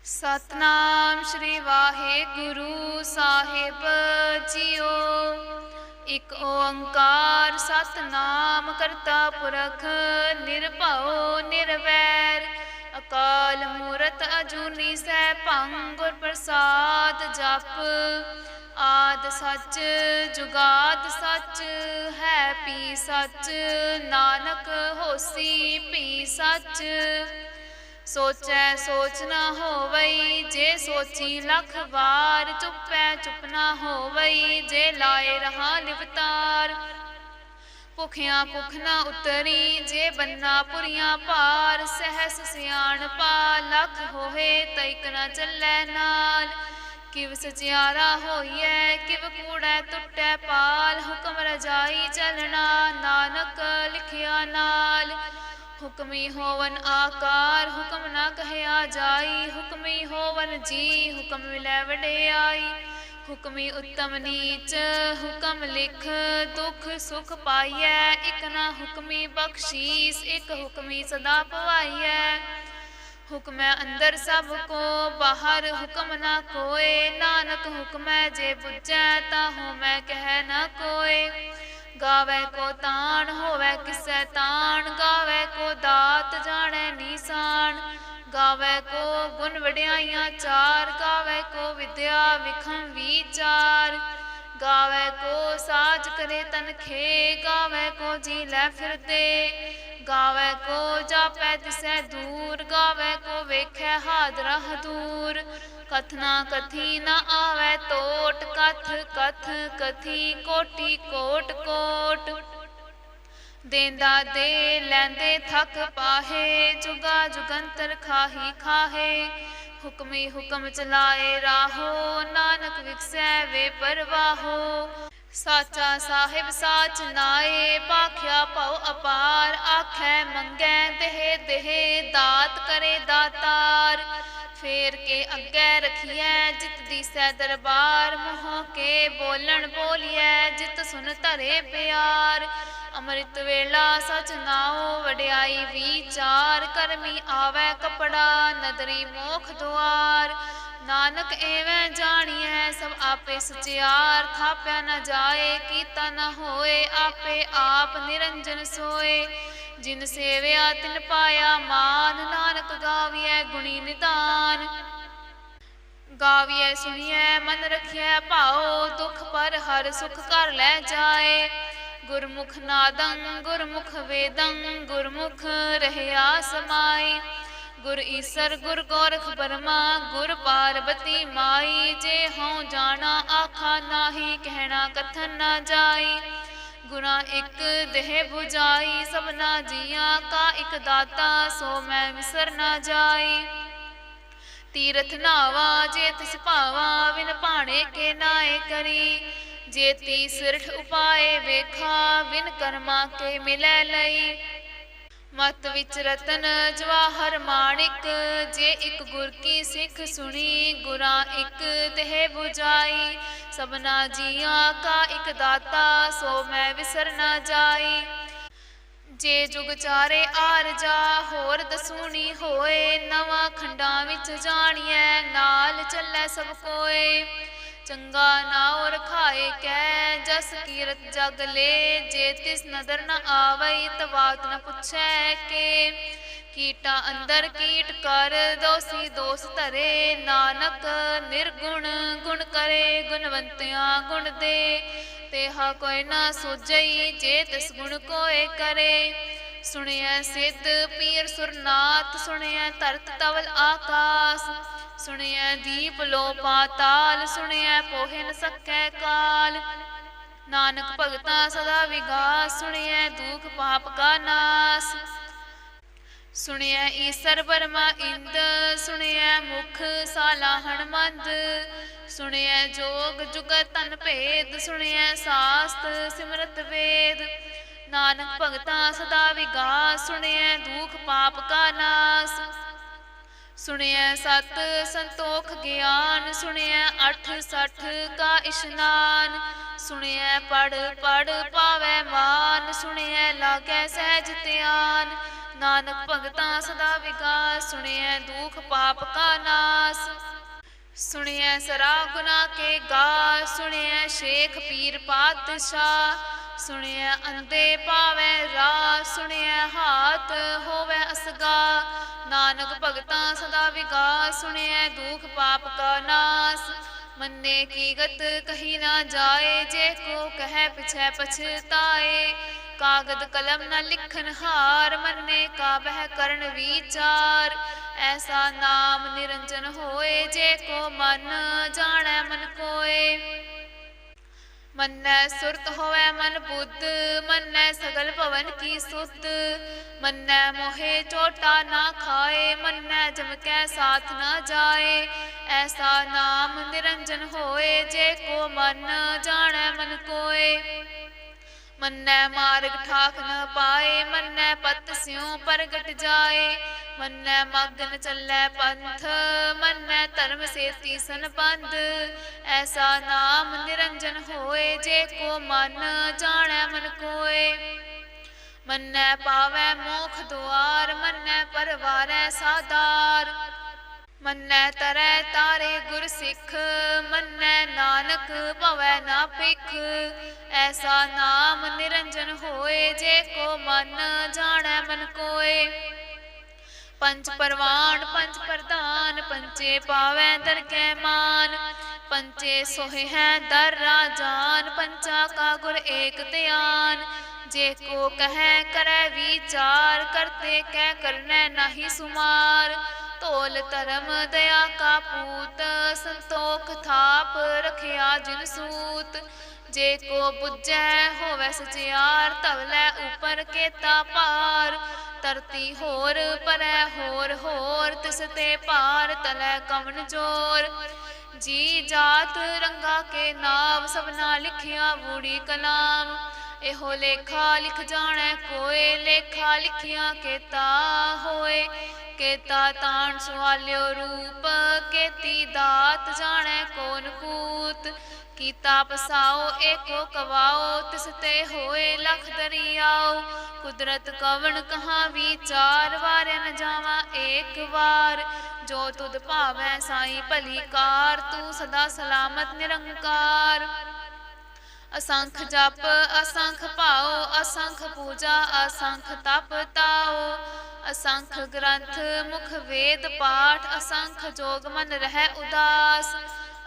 सतनाम श्री वाहेगुरु साहिब जीओ। एक ओंकार सतनाम करता पुरख निरभਉ निरवैर। अकाल मूरत अजूनी सैभं गुर प्रसाद जप। आद सच जुगाद सच है पी सच। नानक होसी पी सच। सोचै सोच न होवई जे सोची लख वार। चुपै चुप न होवई जे लाए रहा लिवतार। भुखिया भुख न उतरी जे बन्ना पुरिया पार। सहस सियाणपा लख होए तैक न चलै नाल। किव सचियारा होइए किव कूड़ै टुटै पाल। हुक्म रजाई चलना नानक लिखिया नाल। हुक्मी होवन आकार हुक्म न कहया जाई। हुक्मी होवन जी हुक्म मिलै वडियाई। हुक्मी उत्तम नीच हुक्म लिख दुख सुख पाइयै। इक न हुक्मी बख्शीस एक हुक्मी सदा पवाइयै। हुक्मै अंदर सब को बाहर हुक्म न कोय। नानक हुक्मै जे बुझै ताहू मैं कह न कोय। गावै को ताण होवै किसै ताण। गावै को दात जाणै नीसान। गावै को गुण वडियाइयां चार। गावै को विद्या विखम विचार। गावै को साज करे तनखे। गावै को जी लै फिरदे। गावै को जापै तिसै दूर। गावै को वेखै हादरा दूर। कथना कथी न आवै तोट। कथ कथ कथी कोटि कोट कोट। देंदा दे लैंदे थक पाहे। जुगा जुगंतर खाही खाहे। हुक्मी हुक्म चलाए राहो। नानक विकसै वे परवाहो। साचा साहिब साच नाए भाख्या भउ अपार। आखै मंगै देह देह दात करे दातार। फेर के अग्गै रखियै जित दिसै दरबार। मुँहों के बोलन बोलियै जित सुन धरे प्यार। अमृत वेला सच नाओ वडियाई विचार। करमी आवै कपड़ा नदरी मोख दुआर। नानक एवं जानिए सब आपे सचियार। थाप्या न जाए कीता न होए आपे आप निरंजन सोए। जिन सेवया तिन पाया मान। नानक गाविए गुणी निदान। गाविए सुनिए मन रखिए भाओ। दुख पर हर सुख कर लै जाए। गुरमुख नादं गुरमुख वेदं गुरमुख रहया समाई। गुर ईसर गुर गोरख बर्मा गुर पार्वती माई। जे हऊँ जाना आखा नाही कहना कथन न जाई। गुना एक देह बुझाई सबना जिया का एक दाता। सो मैं विसर न जाई। तीरथ नावा जे तिस भावा विन भाणे के नाए करी। जे तीसरठ उपाय वेखा विन कर्मा के मिलै लई। मत विच रतन जवाहर माणिक। जे एक गुर की सिख सुनी गुरा एक देह बुझाई। सबना जिया का एक दाता सो मैं विसर न जाई। जे जुग चारे आर जा होर दसूनी होए। नवा खंडा विच जानिए नाल चलै सब कोए। चंगा नाओ रखाए कै जस कीरत जग ले। जे तिस नदर न आवई तवात न पुछै के। कीटा अंदर कीट कर दोषी दोष धरे। नानक निर्गुण गुण करे गुणवंतियां गुण दे। तेहा कोई ना सूझई जे तिस गुण कोय करे। सुनिए सिद्ध पीर सुरनाथ सुनिए धरत तवल आकाश। सुनिए दीप लो पाताल सुनिए पोहे न सकै काल। नानक भगता सदा विगास सुनिए दुख पाप का नाश। सुनिए ईसर बर्मा इंद सुनिए मुख सालाहण मंद। सुनिए जोग जुगत तन भेद सुनिए शास्त्र सिमरत वेद। नानक भगता सदा विगास सुनिए दुख पाप का नाश। सुनिए सत संतोख ज्ञान सुनिए अठ सठ का इशनान। सुनिए पढ़ पढ़ पावै मान सुनिए लागै सहज ध्यान। नानक भगता सदा विगास सुनिए दुख पाप का नाश। सुनिए सरा गुना के गा, सुनिए शेख पीर पातशाह, सुनिए अंधे पावे राह, सुनिए हाथ होवे असगा, नानक भगता सदा विगास, सुनिए दुख पाप का नाश, मन्ने की गत कही ना जाए, जे को कहे पिछे पछताए, कागद कलम न लिखन हार, मन्ने का बह करण विचार, ऐसा नाम निरंजन होए, जे को मन जाने मन कोय, मन्नै सुरत होवे मन बुद्ध, मन्नै सगल भवन की सुत, मन्नै मोहे चोटा ना खाए, मन्नै जम कै साथ न जाए, ऐसा नाम निरंजन होए, जे को मन जाने मन कोय, मन्नै मार्ग ठाक न पाए, मन्नै पत स्यों प्रगट जाए, मन्नै मगन चलै पंथ, मन्नै धर्म सेती संबंध, ऐसा नाम निरंजन होए, जे को मन जाने मन कोय, मन्नै पावै मोख द्वार, मन्नै परवारै साधार, मन्नै तरै तारे गुर सिख, मन्नै नानक भवै ना भिख, ऐसा नाम निरंजन होए, जे को मन जाने मन कोय, पंच परवान पंच प्रधान, पंचे पावै दरकै मान, पंचे सोहे हैं दर राजान, पंचा का गुर एक ध्यान, जे को कहे करे विचार, करते कै करने नाही सुमार, तोल धर्म दया का पूत, संतोख थाप रखिया जिन सूत, जे को बुझै होवै सचियार, तवलै ऊपर केता पार, धरती होर परै होर होर, तिस ते पार तलै कवन जोर, जी जात रंगा के नाम, सबना लिखिया बूढ़ी कलाम, एहो लेखा लिख जाने कोय, लेखा लिखिया केता होए, केता तान सुहाल्यो रूप, केती दात जाने कौन कूत, कीता पसाओ एको कवाओ, तिस ते होए लख दरियाओ, कुदरत कवन कहाँ विचार, वारे न जावा एक बार, जो तुद भावै साई भली कार, तू सदा सलामत निरंकार, असंख जप असंख भाओ, असंख पूजा असंख तप ताओ, असंख ग्रंथ मुख वेद पाठ, असंख जोग मन रह उदास,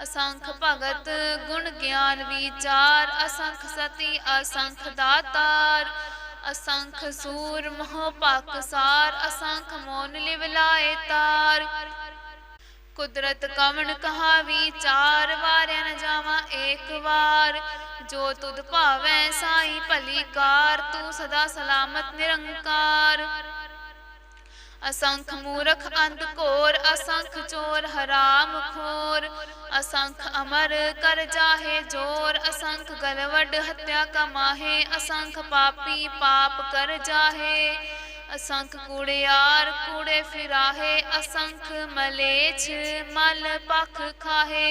असंख भगत गुण ज्ञान विचार, असंख सती असंख दातार, असंख सूर मोह पाकसार, असंख मोन लिव लाए तार, कुदरत कवन कहा विचार, वारे न जावा एक बार, जो तुद भावै साई भली कार, तू सदा सलामत निरंकार, असंख मूरख अंध घोर, असंख चोर हराम खोर, असंख अमर कर जाहे जोर, असंख गलवड हत्या कमाहे, असंख पापी पाप कर जाहे, असंख कूड़ियार कूड़े फिराहे, असंख मलेच्छ मल पख खाहे,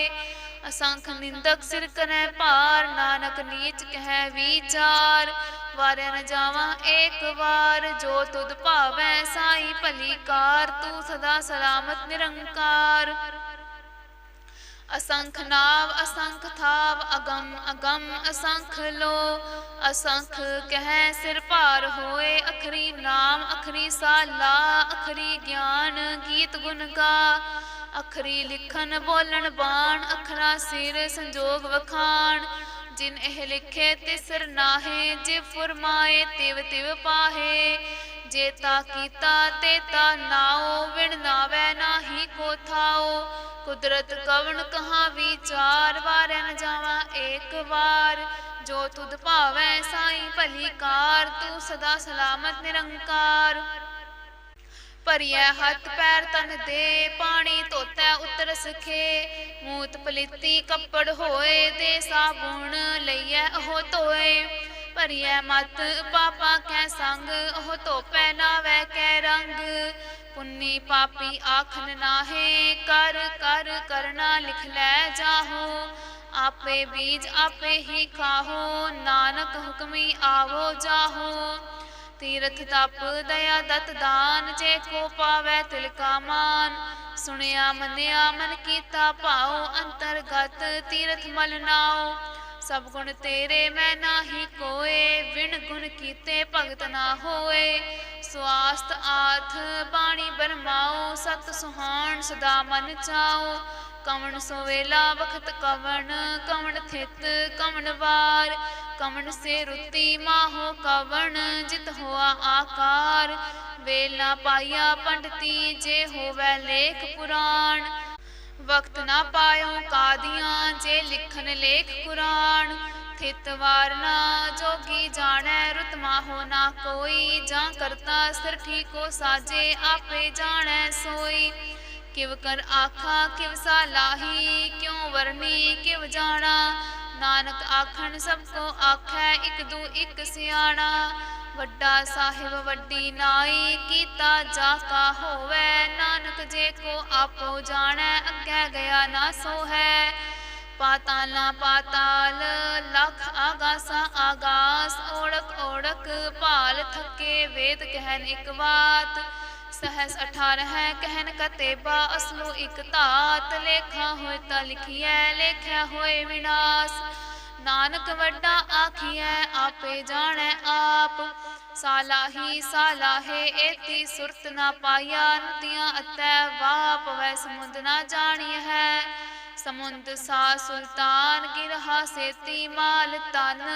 असंख निंदक सिर करै पार, नानक नीच कह विचार, वारे न जावा एक बार, जो तुद भावै साई भली कार, तू सदा सलामत निरंकार, असंख नाव असंख थाव, अगम अगम असंख लो, असंख कह सिर भार होए, अखरी नाम अखरी साला, अखरी ज्ञान गीत गुण गा, अखरी लिखन बोलन बाण, अखरा सिर संजोग वखाण, जिन एह लिखे तिसर नाहे, जे फुरमाए तिव तिव पाहे, जेता कीता तेता नाओ, विण नावै नाही को थाओ, कुदरत कवन कहाँ विचार, वारे न जावा एक बार, जो तुद भावै साई भली कार, तू सदा सलामत निरंकार, भरिए हथ पैर तन दे, पानी धोतै उतर सखे, मूत पलीती कपड़ होए, दे साबुन लइए ओह धोए, भरिए मत पापा कै संग, ओह धोपै नावै कै रंग, पुन्नी पापी आखन नाहे, कर कर करना लिख लै जाहो, आपे बीज आपे ही खाहो, नानक हुक्मी आवो जाहो, तीरथ तप दया दत दान, जे को पावै तिल का मान, ਸੁਣਿਆ ਮੰਨਿਆ ਮਨ ਕੀਤਾ ਭਾਉ, ਅੰਤਰਗਤ ਤੀਰਥ ਮਲ ਨਾਉ। ਸਭ ਗੁਣ ਤੇਰੇ ਮੈਂ ਨਾਹੀ ਕੋਏ, ਬਿਨ ਗੁਣ ਕੀਤੇ ਭਗਤ ਨਾ ਹੋਏ। ਸਵਾਸਤ ਆਥ ਬਾਣੀ ਬਰਮਾਓ, ਸਤ ਸੁਹਾਣ ਸਦਾ ਮਨ ਚਾਓ। ਕਵਣ ਸੋਵੇਲਾ ਵਖਤ ਕਵਣ, ਕਵਣ ਥਿਤ ਕਵਣ ਵਾਰ। ਕਵਣ ਸੇ ਰੁੱਤੀ ਮਾਹੋ ਕਵਣ, ਜਿਤ ਹੋਆ ਆਕਾਰ। ਵੇਲ ਨਾ ਪਾਈਆ ਪੰਡਤੀ, ਜੇ ਹੋਵੈ ਲੇਖ ਪੁਰਾਣ। ਵਕਤ ਨਾ ਪਾਇਓ ਕਾਦੀਆਂ, ਜੇ ਲਿਖਨ ਲੇਖ ਕੁਰਾਨ। ਥਿਤ ਵਾਰ ਨਾ ਜੋਗੀ ਜਾਣੈ, ਰੁਤ ਮਾਹੋ ਨਾ ਕੋਈ। ਜਾਂ ਕਰਤਾ ਸਿਰ ਠੀਕੋ ਸਾਜੇ, ਆਪੇ ਜਾਣੈ ਸੋਈ। ਕਿਵ ਕਰ ਆਖਾ ਕਿਵ ਸਾਲਾਹੀ, ਕਿਉ ਵਰਨੀ ਕਿਵ ਜਾਣਾ। ਨਾਨਕ ਆਖਣ ਸਭ ਕੋ ਆਖੈ, ਇਕ ਦੂ ਇਕ ਸਿਆਣਾ। ਵੱਡਾ ਸਾਹਿਬ ਵੱਡੀ ਨਾਈ, ਕੀਤਾ ਜਾ ਕਾ ਹੋਵੈ। ਨਾਨਕ ਜੇ ਕੋ ਆਪੋ ਜਾਣੈ, ਅੱਗੇ ਗਿਆ ਨਾ ਸੋ ਹੈ। ਪਾਤਾਲਾਂ ਪਾਤਾਲ ਲਖ ਆਗਾਸਾਂ ਆਗਾਸ। ਓੜਕ ਓੜਕ ਭਾਲ ਥਕੇ, ਵੇਦ ਕਹਿਨ ਇਕ ਬਾਤ। सहस 18 कहन कतेबा, असलो एक धात। लेखा होए ता लिखिए, लेख्या होए विनाश। नानक वड्डा आखिए, आपे जाने आप। सालाही सालाहे एती सुरत ना पाया। नदियाँ अतै वाप, वै समुंद ना जानी है। समुंद सा सुल्तान, गिरहा सेती माल तन।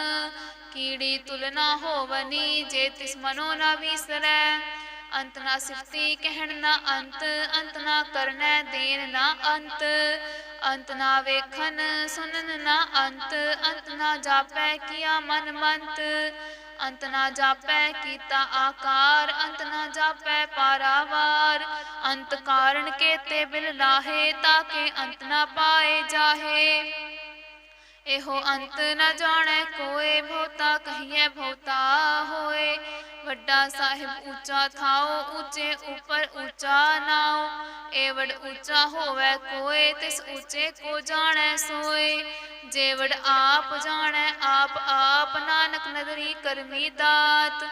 कीड़ी तुलना होवनी, जे तिस मनो ना विसरै। अंत ना सिफती कहण ना अंत, अंत ना करनै देन ना अंत। अंत ना वेखन सुनन ना अंत, अंत ना जापै किया मन मंत। अंत ना जापै कीता आकार, अंत ना जापै पारावार। अंत कारण केते बिल लाहे, ताके अंत ना पाए जाहे। एहो अंत न जाने कोय, बहुता कहिए बहुता होए। ਵੱਡਾ ਸਾਹਿਬ ਉੱਚਾ ਥਾਓ, ਉੱਚੇ ਉੱਪਰ ਉੱਚਾ ਨਾਉ। ਏਵੜ ਉੱਚਾ ਹੋਵੇ ਕੋਏ, ਤਿਸ ਉੱਚੇ ਕੋ ਜਾਣੈ ਸੋਏ। ਜੇਵੜ ਆਪ ਜਾਣੈ ਆਪ ਆਪ, ਨਾਨਕ ਨਦਰੀ ਕਰਮੀ ਦਾਤ।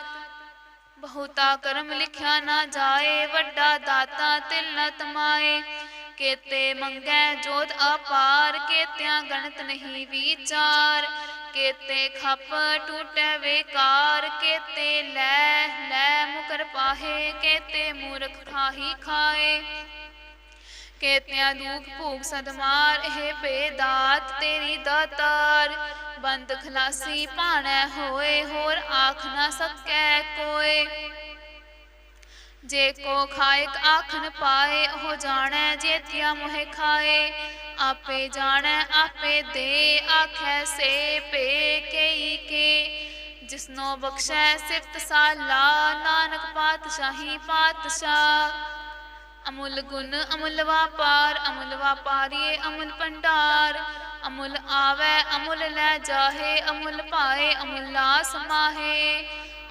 ਬਹੁਤਾ ਕਰਮ ਲਿਖਿਆ ਨਾ ਜਾਏ, ਵੱਡਾ ਦਾਤਾ ਤਿਲ ਨ ਤਮਾਏ। केते मंगै जोत अपार, केत्या गणत नहीं विचार। केते खप टूटै बेकार, केते लै मुकर पाहे। केते मूर्ख खाही खाए, केत्या दुख भूख सदमार। हे बेदात तेरी दातार, बंद खलासी भाणै होए। होर आख ना सकै कोय, जे को खायक आखन पाए। ओह जाणै जेतिया मोहे खाए। आपे जाणै आपे दे, आखै से पे केई के। जिसनो बख्शै सिफत साला, नानक पातशाही पातशाह। अमुल गुण अमुल वापार, अमुल वापारिये अमुल भंडार। अमुल आवे अमुल लै जाहे, अमुल पाए अमुल लास माहे।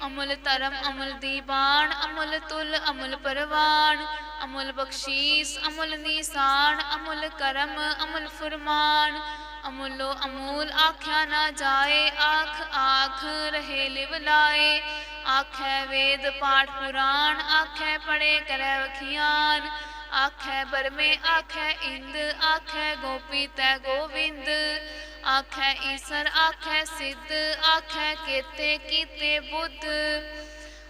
अमुल धर्म अमुल दीवान, अमुल तुल अमुल परवान। अमुल बख्शीस अमुल निशान, अमुल करम अमुल फुरमान। अमुलो अमूल आख्या ना जाए, आख आख रहे लिव लाए। आखै वेद पाठ पुराण, आखै पढ़े करै वखियान। आखै बरमे आखै इंद, आखै गोपी तै गोविंद। आखै ईसर आखै सिद्ध, आखै केते कीते बुद्ध।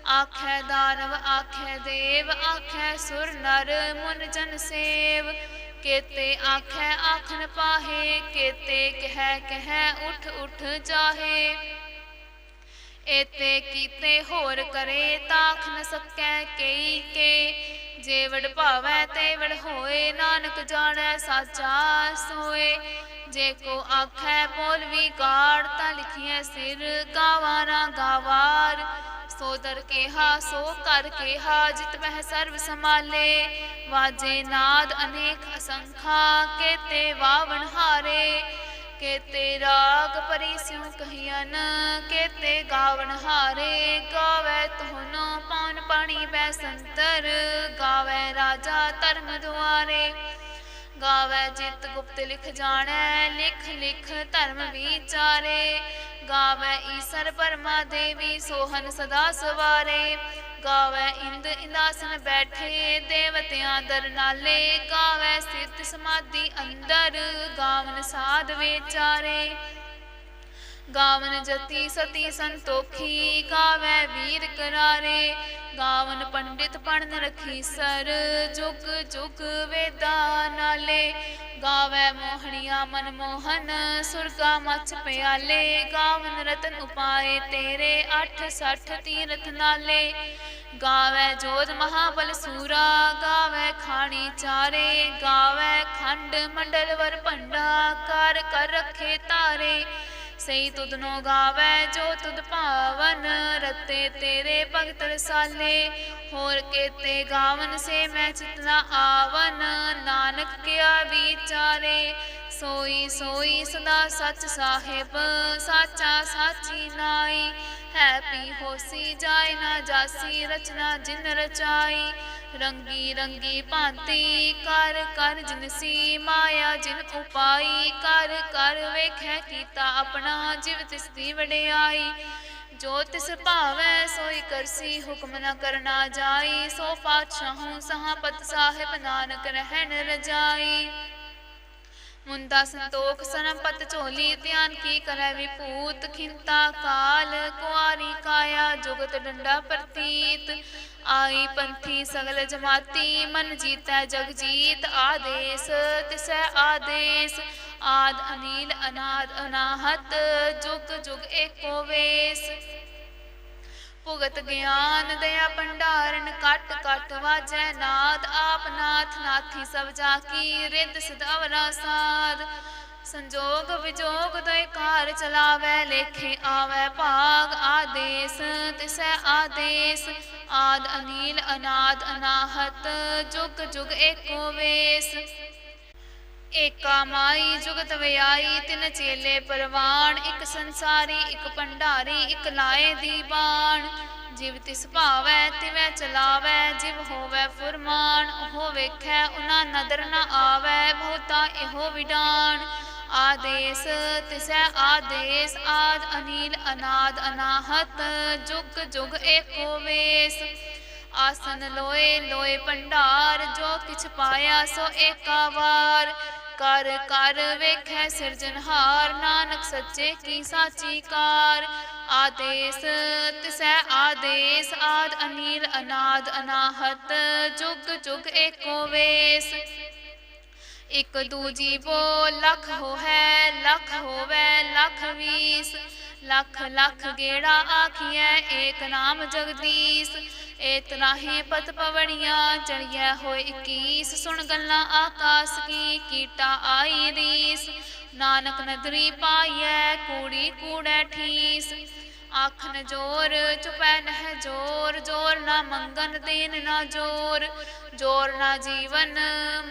आखै दानव आखै देव, आखै सुर नर मुन जन सेव। केते आखै आखन पाहे, केते कहै उठ उठ जाहे। एते कीते होर करे, ताख न सकै केई के। जेवड़ भावै तेवड़ होए, नानक जाणै साचा सोए। जे को आखै बोल विगाड़, ता लिखिए सिर गावा ना गावार। सो दर केहा सो कर केहा, जित वह सर्व संभाले। वाजे नाद अनेक असंखा, केते वावन हारे। केते राग परी स्यों कहियन, केते गावन हारे। गावै तोहनो पौन पानी बैसंतर, गावै राजा धर्म दुआरे। गावै जित गुप्त लिख जाणै, लिख लिख धर्म विचारे। गावै ईसर परमा देवी, सोहन सदा सवारे। ਗਾਵੈ ਇੰਦ ਇੰਦਾਸਨ ਬੈਠੇ ਦੇਵਤਿਆਂ ਦਰ ਨਾਲੇ ਗਾਵੈ ਸਥਿਤ ਸਮਾਧੀ ਅੰਦਰ ਗਾਵਨ ਸਾਧ ਵਿਚਾਰੇ ਗਾਵਨ ਜਤੀ ਸਤੀ ਸੰਤੋਖੀ ਗਾਵੈ ਵੀਰ ਕਰਾਰੇ ਗਾਵਨ ਪੰਡਿਤ ਪੜਨ ਰਖੀ ਸਰ ਜੁਗ ਜੁਗ ਵੇਦਾ ਨਾਲੇ ਗਾਵੈ ਮੋਹਣੀਆਂ ਮਨਮੋਹਨ ਸੁਰਗਾ ਮਛ ਪਿਆਲੇ ਗਾਵਨ ਰਤਨ ਉਪਾਏ ਤੇਰੇ 68 ਤੀਰਥ ਨਾਲੇ ਗਾਵੈ ਜੋਤ ਮਹਾਬਲ ਸੂਰਾ ਗਾਵੈ ਖਾਣੀ ਚਾਰੇ ਗਾਵੈ ਖੰਡ ਮੰਡਲ ਵਰ ਭੰਡਾ ਕਰ ਕਰ ਰਖੇ ਤਾਰੇ ਸਈ ਤੁਧ ਨੋ ਗਾਵੈ ਜੋ ਤੁਧ ਭਾਵਨ ਰਤੇ ਤੇਰੇ ਭਗਤ ਰਸਾਲੇ ਹੋਰ ਕੇਤੇ ਗਾਵਨ ਸੇ ਮੈਂ ਚਿਤਨਾ ਆਵਨ ਨਾਨਕ ਕਿਆ ਵਿਚਾਰੇ ਸੋਈ ਸੋਈ ਸਦਾ ਸੱਚ ਸਾਹਿਬ ਸਾਚਾ ਸਾਚੀ ਨਾਈ ਹੈ ਪੀ ਹੋਸੀ ਜਾਏ ਨਾ ਜਾਸੀ ਰਚਨਾ ਜਿਨ ਰਚਾਈ ਰੰਗੀ ਰੰਗੀ ਭਾਂਤੀ ਕਰ ਕਰ ਜਿਨਸੀ ਮਾਇਆ ਜਿਨ ਉਪਾਈ ਕਰ ਕਰ ਵੇਖੈ ਕੀਤਾ ਆਪਣਾ ਜਿਵ ਤਿਸ ਦੀ ਵਡਿਆਈ ਜੋ ਤਿਸ ਭਾਵੈ ਸੋਈ ਕਰਸੀ ਹੁਕਮ ਨ ਕਰਨਾ ਜਾਈ ਸੋ ਪਾਤਸ਼ਾਹੂ ਸਹਾਪਤ ਸਾਹਿਬ ਨਾਨਕ ਰਹਿਣ ਰਜਾਈ ਮੁੰਦਾ ਸੰਤੋਖ ਸਨਪਤ ਝੋਲੀ ਧਿਆਨ ਕੀ ਕਰੈ ਵਿਭੂਤ ਖਿੰਤਾ ਕਾਲ ਕੁਆਰੀ ਕਾਇਆ ਜੁਗਤ ਡੰਡਾ ਪ੍ਰਤੀਤ ਆਈ ਪੰਥੀ ਸਗਲ ਜਮਾਤੀ ਮਨ ਜੀਤੈ ਜਗ ਜੀਤ ਆਦੇਸ ਤਿਸੈ ਆਦੇਸ ਆਦ ਅਨੀਲ ਅਨਾਦ ਅਨਾਹਤ ਜੁਗ ਜੁਗ ਏਕੋ ਵੇਸ ਭੁਗਤ ਗਿਆਨ ਦਇਆ ਭੰਡਾਰਨ ਕਟ ਕਟ ਵਾਜੈ ਨਾਦ ਆਪ ਨਾਥ ਨਾਥੀ ਸਭ ਜਾ ਕੀ ਰਿੱਧ ਸਿਧ ਅਵਰਾ ਸਾਧ ਸੰਜੋਗ ਵਿਜੋਗ ਦੋਇ ਕਾਰ ਚਲਾਵੈ ਲੇਖੇ ਆਵੈ ਭਾਗ ਆਦੇਸ ਤਿਸੈ ਆਦੇਸ ਆਦ ਅਨੀਲ ਅਨਾਦ ਅਨਾਹਤ ਜੁਗ ਜੁਗ ਏਕੋ ਵੇਸ ਏਕਾ ਮਾਈ ਜੁਗਤ ਵਿਆਈ ਤਿਨ ਚੇਲੇ ਪਰਵਾਨ ਇੱਕ ਸੰਸਾਰੀ ਇੱਕ ਭੰਡਾਰੀ ਇੱਕ ਲਾਏ ਦੀਵਾਨ ਜਿਵ ਤਿਸ ਭਾਵੈ ਤਿਵੈ ਚਲਾਵੈ ਜਿਵ ਹੋਵੈ ਫੁਰਮਾਨ ਉਹ ਵੇਖੈ ਉਨਾ ਨਦਰ ਨ ਆਵੈ ਬਹੁਤਾ ਇਹੋ ਵਿਡਾਨ ਆਦੇਸ ਤਿਸੈ ਆਦੇਸ ਆਦ ਅਨੀਲ ਅਨਾਦ ਅਨਾਹਤ ਜੁਗ ਜੁਗ ਏਕੋ ਵੇਸ ਆਸਨ ਲੋਏ ਲੋਏ ਭੰਡਾਰ ਜੋ ਕਿਛ ਪਾਇਆ ਸੋ ਏਕਾ ਵਾਰ ਕਰ ਕਰ ਵੇਖੈ ਸਿਰਜਨਹਾਰ ਨਾਨਕ ਸੱਚੇ ਕੀ ਸਾਚੀ ਕਾਰ ਆਦੇਸ ਤਿਸੈ ਆਦੇਸ ਆਦ ਅਨੀਲ ਅਨਾਦ ਅਨਾਹਤ ਜੁਗ ਜੁਗ ਏਕੋ ਵੇਸ ਇੱਕ ਦੂਜੀ ਬੋ ਲੱਖ ਹੋਵੈ ਲੱਖ ਹੋਵੈ ਲੱਖ ਵੀਸ ਲੱਖ ਲੱਖ ਗੇੜਾ ਆਖੀਐ ਏਕ ਨਾਮ ਜਗਦੀਸ਼ ਏ ਤਰਾਹੇ ਪਤ ਪਵਣੀਆਂ ਚੜੀਐ ਹੋਏ 21 ਸੁਣ ਗੱਲਾਂ ਆਕਾਸ ਕੀ ਕੀਟਾ ਆਈ ਰੀਸ ਨਾਨਕ ਨਦਰੀ ਪਾਈਐ ਕੂੜੀ ਕੂੜੈ ਠੀਸ ਆਖਨ ਜੋਰ ਚੁਪੈ ਨਹਿ ਜੋਰ ਜੋਰ ਨਾ ਮੰਗਨ ਦੇਨ ਨਾ ਜੋਰ ਜੋਰ ਨਾ ਜੀਵਨ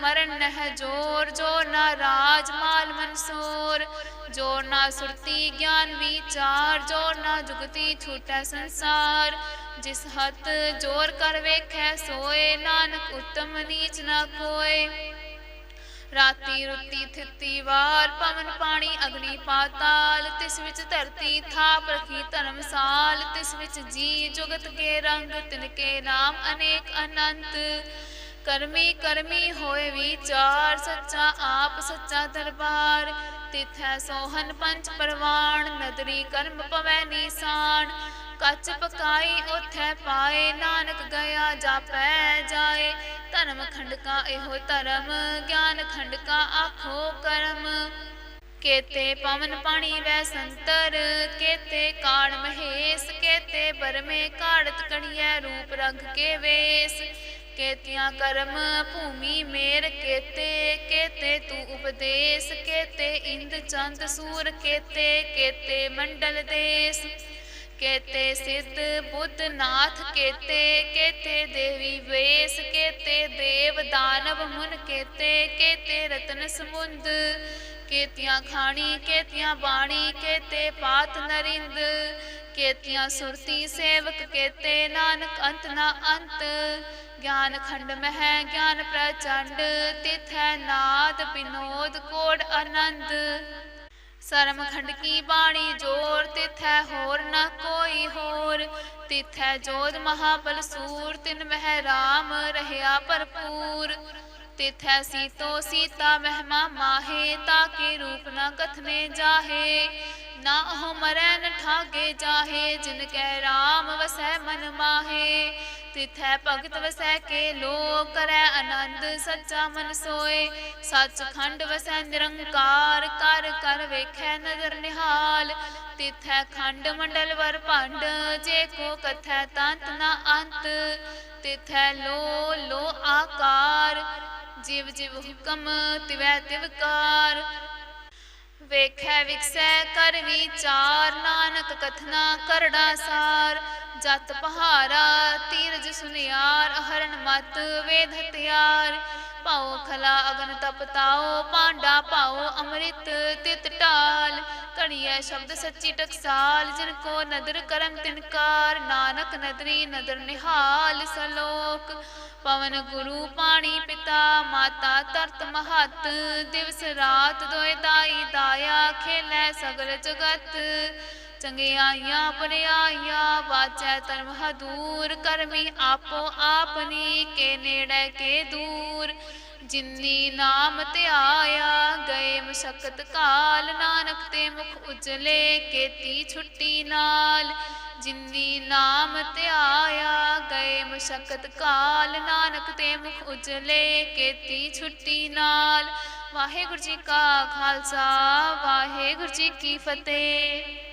ਮਰਨ ਨਹਿ ਜੋਰ ਜੋਰ ਨਾ ਰਾਜ ਮਾਲ ਮਨਸੂਰ ਜੋਰ ਨਾ ਸੁਰਤੀ ਗਿਆਨ ਵਿਚਾਰ ਜੋਰ ਨਾ ਜੁਗਤੀ ਛੂਟੈ ਸੰਸਾਰ ਜਿਸ ਹੱਥ ਜੋਰ ਕਰ ਵੇਖੈ ਸੋਏ ਨਾਨਕ ਉਤਮ ਨੀਚ ਨਾ ਕੋਏ ਰਾਤੀ ਰੁੱਤੀ ਥਿੱਤੀ ਵਾਰ ਪਵਨ ਪਾਣੀ ਅਗਨੀ ਪਾਤਾਲ ਤਿਸ ਵਿੱਚ ਧਰਤੀ ਥਾਪ ਰਖੀ ਧਰਮਸਾਲ ਤਿਸ ਵਿੱਚ ਜੀ ਜੁਗਤ ਕੇ ਰੰਗ ਤਿਨ ਕੇ ਨਾਮ ਅਨੇਕ ਅਨੰਤ ਕਰਮੀ ਕਰਮੀ ਹੋਏ ਵਿਚਾਰ ਸੱਚਾ ਆਪ ਸੱਚਾ ਦਰਬਾਰ ਤਿਥੈ ਸੋਹਨ ਪੰਚ ਪਰਵਾਨ ਨਦਰੀ ਕਰਮ ਪਵੈ ਨੀਸਾਨ ਕੱਚ ਪਕਾਈ ਉਥੈ ਪਾਏ ਨਾਨਕ ਗਿਆ ਜਾਪੈ ਜਾਏ ਧਰਮ ਖੰਡਕਾ ਇਹੋ ਧਰਮ ਗਿਆਨ ਖੰਡਕਾ ਆਖੋ ਕਰਮ ਕੇਤੇ ਪਵਨ ਪਾਣੀ ਵੈ ਸੰਤਰ ਕੇਤੇ ਕਾਣ ਮਹੇਸ਼ ਕੇਤੇ ਬਰਮੇ ਕਾੜਤ ਕਣੀਐ ਰੂਪ ਰੰਗ ਕੇ ਵੇਸ ਕੇਤਿਆਂ ਕਰਮ ਭੂਮੀ ਮੇਰ ਕੇਤੇ ਕੇਤੇ ਤੂੰ ਉਪਦੇਸ ਕੇਤੇ ਇੰਦ ਚੰਦ ਸੂਰ ਕੇਤੇ ਕੇਤੇ ਮੰਡਲ ਦੇਸ ਕੇਤੇ ਸਿੱਧ ਬੁੱਧ ਨਾਥ ਕੇਤੇ ਕੇਤੇ ਦੇਵੀ ਵੇਸ ਕੇਤੇ ਦੇਵ ਦਾਨਵ ਮੁਨ ਕੇਤੇ ਕੇਤੇ ਰਤਨ ਸਮੁੰਦ ਕੇਤਿਆਂ ਖਾਣੀ ਕੇਤਿਆਂ ਬਾਣੀ ਕੇਤੇ ਪਾਤ ਨਰਿੰਦ ਕੇਤਿਆਂ ਸੁਰਤੀ ਸੇਵਕ ਕੇਤੇ ਨਾਨਕ ਅੰਤ ਨਾ ਅੰਤ ਗਿਆਨ ਖੰਡ ਮਹਿ ਗਿਆਨ ਪ੍ਰਚੰਡ ਤਿਥੈ ਨਾਦ ਬਿਨੋਦ ਕੋੜ ਆਨੰਦ सरमखंड की बाणी जोर तिथै होर न कोई होर। तिथै जोध महाबल सूर तिन मह राम रहया भरपूर। तिथै सीतो सीता महिमा माहे ताके रूप न कथने जाहे। ना ओह मरै न ठागे जाहे जिन कै राम वसै मन माहे। तिथै भगत वसै के लो करै आनंद सच्चा मन सोए। सचखंड वसै निरंकार कर कर वेखै नजर निहाल। तिथै खंड मंडल वर भंड जे को कथै तंत न अंत। तिथै लो लो आकार जिव जिव हुक्म तिवै तिवकार। ਵੇਖੈ ਵਿਕਸੈ ਕਰ ਵਿਚਾਰ ਨਾਨਕ ਕਥਨਾ ਕਰੜਾ ਸਾਰ। ਜਤ ਪਹਾਰਾ ਤੀਰਜ ਸੁਨਿਆਰ ਅਹਰਨ ਮਤ ਵੇਦ ਹਥਿਆਰ। ਭਾਉ ਖਲਾ ਅਗਨ ਤਪਤਾਓ ਪਾਂਡਾ ਭਾਉ ਅੰਮ੍ਰਿਤ ਤਿਤ ਢਾਲ। ਘੜੀਐ ਸ਼ਬਦ ਸੱਚੀ ਟਕਸਾਲ ਜਿਨ ਕੋ ਨਦਰ ਕਰਮ ਤਿਨਕਾਰ। ਨਾਨਕ ਨਦਰੀ ਨਦਰ ਨਿਹਾਲ ਸਲੋਕ। ਪਵਨ ਗੁਰੂ ਪਾਣੀ ਪਿਤਾ ਮਾਤਾ ਤਰਤ ਮਹੱਤ। ਦਿਵਸ ਰਾਤ ਦੋਇ ਦਾਈ ਦਾਇਆ ਖੇਲੈ ਸਗਲ ਜਗਤ। ਚੰਗਿਆਈਆਂ ਬੁਰਿਆਈਆਂ ਵਾਚੈ ਧਰਮ ਹਦੂਰ। ਕਰਮੀ ਆਪੋ ਆਪਨੀ ਕੇ ਨੇੜੇ ਕੇ ਦੂਰ। ਜਿਨੀ ਨਾਮ ਧਿਆਇਆ ਗਏ ਮਸ਼ਕਤ ਕਾਲ। ਨਾਨਕ ਤੇ ਮੁਖ ਉਜਲੇ ਕੀਤੀ ਛੁੱਟੀ ਨਾਲ। ਜਿਨੀ ਨਾਮ ਧਿਆਇਆ ਗਏ ਮਸ਼ਕਤ ਕਾਲ। ਨਾਨਕ ਤੇ ਮੁਖ ਉਜਲੇ ਕੀਤੀ ਛੁੱਟੀ ਨਾਲ। ਵਾਹਿਗੁਰੂ ਜੀ ਕਾ ਖਾਲਸਾ ਵਾਹਿਗੁਰੂ ਜੀ ਕੀ ਫਤਿਹ।